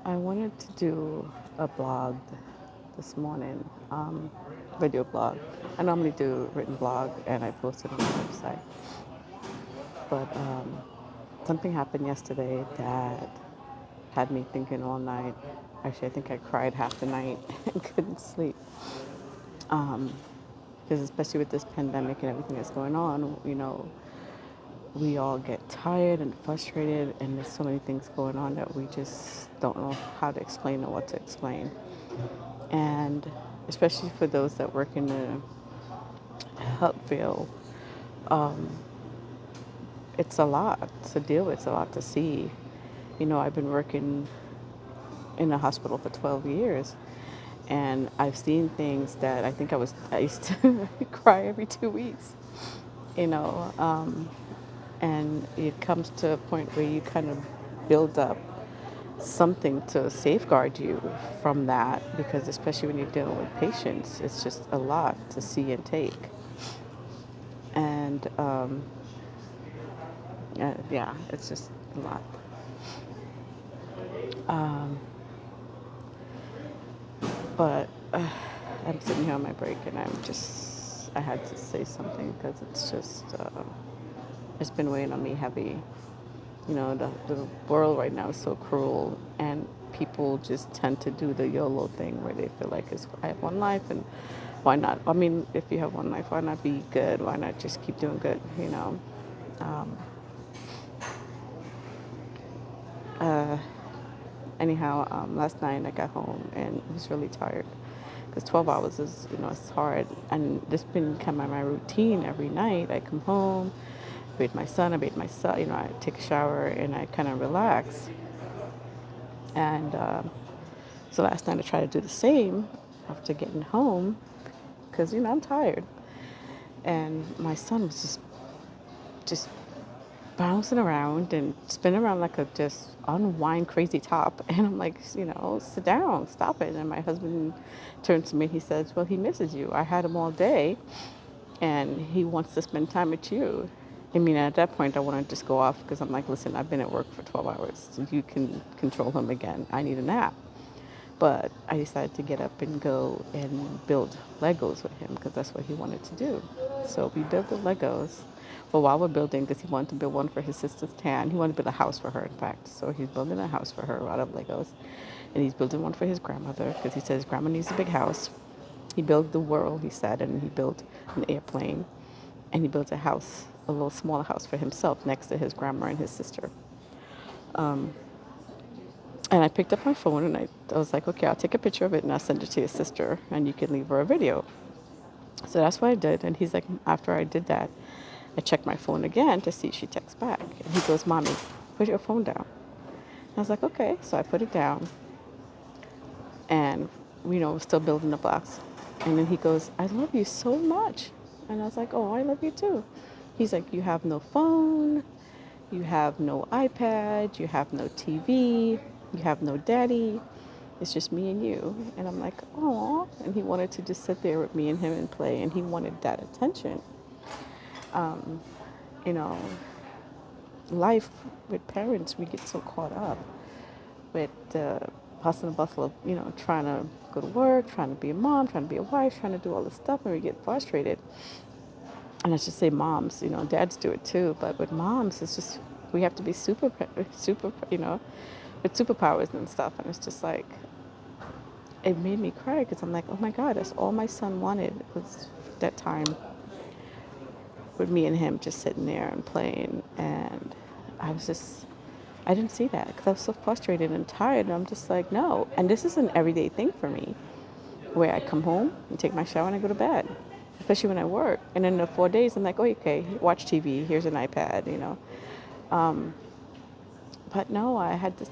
I wanted to do a blog this morning, video blog. I normally do written blog and I post it on my website. But something happened yesterday that had me thinking all night. Actually, I think I cried half the night and couldn't sleep. Because especially with this pandemic and everything that's going on, we all get tired and frustrated, and there's so many things going on that we just don't know how to explain or what to explain. And especially for those that work in the health field, it's a lot to deal with, it's a lot to see. I've been working in a hospital for 12 years, and I've seen things that I used to cry every 2 weeks, you know, and it comes to a point where you kind of build up something to safeguard you from that, because especially when you're dealing with patients, it's just a lot to see and take. And yeah, it's just a lot. But I'm sitting here on my break, and I had to say something because it's been weighing on me heavy. The world right now is so cruel, and people just tend to do the YOLO thing where they feel like I have one life, and why not? I mean, if you have one life, why not be good? Why not just keep doing good? Um, Anyhow, last night I got home and I was really tired because 12 hours is, it's hard. And this been kind of my routine every night. I come home, bathe my son, I bathe myself, I take a shower and I kind of relax. And so last night I tried to do the same after getting home because, I'm tired. And my son was just bouncing around and spinning around like a just unwind crazy top. And I'm like, sit down, stop it. And my husband turns to me and he says, well, he misses you. I had him all day and he wants to spend time with you. I mean, at that point, I want to just go off because I'm like, listen, I've been at work for 12 hours. So you can control him again. I need a nap. But I decided to get up and go and build Legos with him because that's what he wanted to do. So we built the Legos. Well, while we're building, because he wanted to build one for his sister's tan, he wanted to build a house for her, in fact. So he's building a house for her out of Legos. And he's building one for his grandmother because he says grandma needs a big house. He built the world, he said, and he built an airplane. And he built a house, a little smaller house for himself next to his grandma and his sister. And I picked up my phone and I was like, okay, I'll take a picture of it and I'll send it to your sister and you can leave her a video. So that's what I did. And he's like, after I did that, I checked my phone again to see if she texts back. And he goes, Mommy, put your phone down. And I was like, okay. So I put it down and, we're still building the blocks. And then he goes, I love you so much. And I was like, oh, I love you too. He's like, you have no phone, you have no iPad, you have no TV, you have no daddy. It's just me and you. And I'm like, oh. And he wanted to just sit there with me and him and play. And he wanted that attention. You know, life with parents, we get so caught up with the hustle and bustle of, trying to go to work, trying to be a mom, trying to be a wife, trying to do all this stuff. And we get frustrated. And I should say moms, dads do it too. But with moms, it's just, we have to be super, with superpowers and stuff. And it's just like, it made me cry because I'm like, oh my God, that's all my son wanted was that time with me and him just sitting there and playing. And I didn't see that because I was so frustrated and tired. And I'm just like, no. And this is an everyday thing for me where I come home and take my shower and I go to bed, especially when I work. And in the 4 days, I'm like, oh, okay, watch TV. Here's an iPad. But no, I had to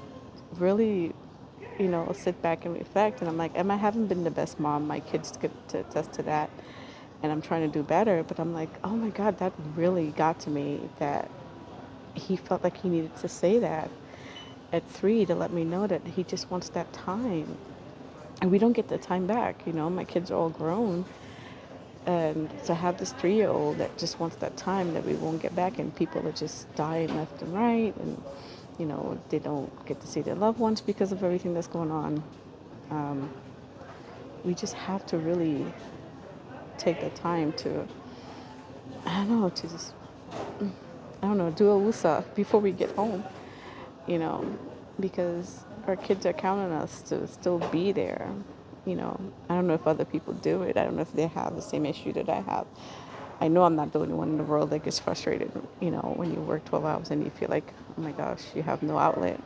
really, sit back and reflect. And I'm like, I haven't been the best mom. My kids could to attest to that. And I'm trying to do better. But I'm like, oh my God, that really got to me that he felt like he needed to say that at 3 to let me know that he just wants that time. And we don't get the time back. My kids are all grown. And to have this 3-year-old that just wants that time that we won't get back, and people are just dying left and right. And they don't get to see their loved ones because of everything that's going on. Um, we just have to really take the time to, I don't know, to just, I don't know, do a wusa before we get home, you know, because our kids are counting on us to still be there. I don't know if other people do it. I don't know if they have the same issue that I have. I know I'm not the only one in the world that gets frustrated, when you work 12 hours and you feel like, oh my gosh, you have no outlet.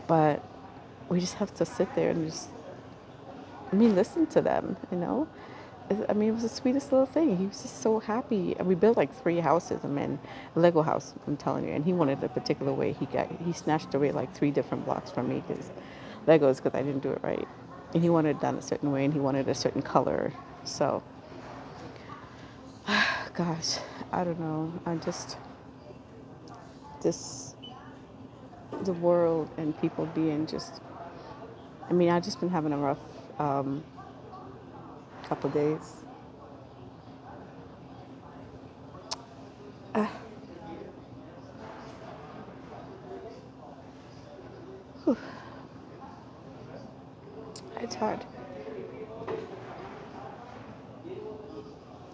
But we just have to sit there and just, listen to them. It was the sweetest little thing. He was just so happy. And we built like 3 houses. A Lego house, I'm telling you. And he wanted a particular way. He snatched away like 3 different blocks from me because Legos, because I didn't do it right. And he wanted it done a certain way and he wanted a certain color. So, gosh, I don't know. This, the world and people being just, I've just been having a rough um, couple days. It's hard.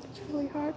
It's really hard.